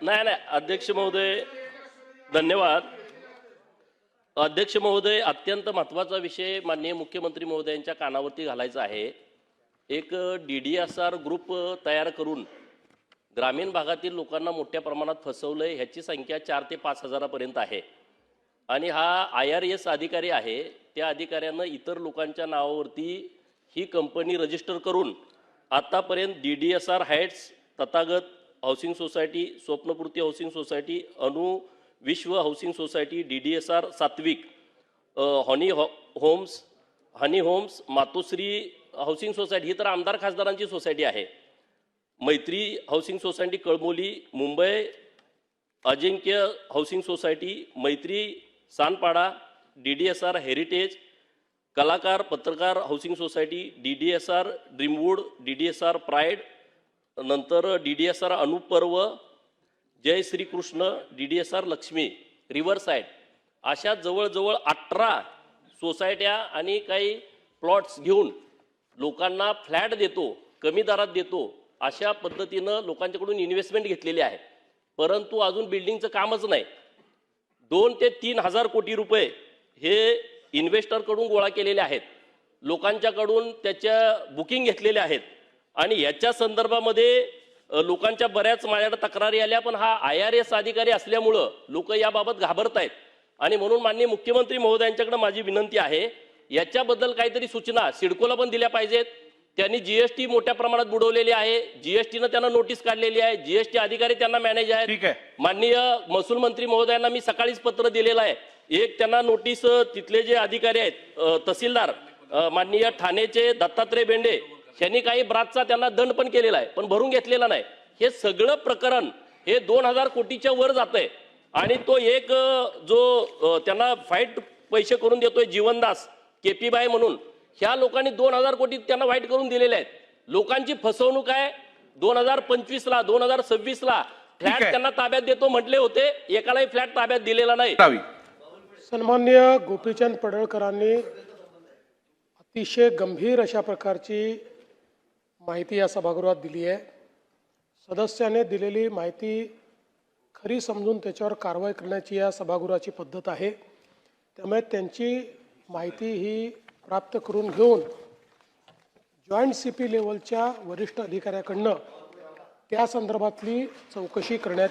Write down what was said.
नाही नाही अध्यक्ष महोदय, धन्यवाद. अध्यक्ष महोदय, अत्यंत महत्त्वाचा विषय माननीय मुख्यमंत्री महोदयांच्या कानावरती घालायचा आहे. एक DDSR ग्रुप तयार करून ग्रामीण भागातील लोकांना मोठ्या प्रमाणात फसवलंय. ह्याची संख्या 4 ते 5 हजारापर्यंत आहे. आणि हा IRS अधिकारी आहे. त्या अधिकाऱ्यानं इतर लोकांच्या नावावरती ही कंपनी रजिस्टर करून आतापर्यंत DDSR heights, Tathagat housing society, Swapnapurti housing society, Anu Vishwa housing society, DDSR Satvik, honey homes, Matoshree housing society, ही तर आमदार खासदारांची सोसायटी आहे. Maitri housing society Kalmoli, Mumbai Ajinkya housing society, Maitri Sanpada, DDSR heritage, कलाकार पत्रकार housing society, DDSR dreamwood, DDSR pride, नंतर DDSR Anuparv, Jay Shrikrishna, DDSR Lakshmi, riverside, अशा जवळजवळ 18 सोसायट्या आणि काही प्लॉट्स घेऊन लोकांना फ्लॅट देतो, कमी दरात देतो, अशा पद्धतीनं लोकांच्याकडून इन्व्हेस्टमेंट घेतलेली आहे. परंतु अजून बिल्डिंगचं कामच नाही. 2 ते 3 हजार कोटी रुपये हे इन्व्हेस्टरकडून गोळा केलेले आहेत. लोकांच्याकडून त्याच्या बुकिंग घेतलेल्या आहेत. आणि याच्या संदर्भामध्ये लोकांच्या बऱ्याच माझ्याकडे तक्रारी आल्या, पण हा IRS अधिकारी असल्यामुळं लोक याबाबत घाबरत आहेत. आणि म्हणून माननीय मुख्यमंत्री महोदयांच्याकडे माझी विनंती आहे, याच्याबद्दल काहीतरी सूचना सिडकोला पण दिल्या पाहिजेत. त्यांनी GST मोठ्या प्रमाणात बुडवलेली आहे. GSTनं त्यांना नोटीस काढलेली आहे. GST अधिकारी त्यांना मॅनेज आहेत. माननीय महसूल मंत्री महोदयांना मी सकाळीच पत्र दिलेलं आहे. एक त्यांना नोटीस तिथले जे अधिकारी आहेत, तहसीलदार माननीय ठाणेचे दत्तात्रय बेंडे, यांनी काही ब्राचचा त्यांना दंड पण केलेला आहे, पण भरून घेतलेला नाही. हे सगळं प्रकरण हे 2000 कोटीच्या वर जातंय. आणि तो एक जो त्यांना फाईट पैसे करून देतोय जीवनदास KP बाई म्हणून, ह्या लोकांनी 2000 कोटी त्यांना वाईट करून दिलेले आहेत. लोकांची फसवणूक आहे. 2025 ला 2026 ला फ्लॅट त्यांना ताब्यात देतो म्हटले होते, एकालाही फ्लॅट ताब्यात दिलेला नाही. सन्माननीय गोपीचंद पडळकरांनी अतिशय गंभीर अशा प्रकारची माहिती या सभागृहात दिली आहे. सदस्याने दिलेली माहिती खरी समजून त्याच्यावर कारवाई करण्याची या सभागृहाची पद्धत आहे. त्यामुळे त्यांची माहिती ही प्राप्त करून घेऊन जॉईंट CP लेवलच्या वरिष्ठ अधिकाऱ्याकडनं त्या संदर्भातली चौकशी करण्यात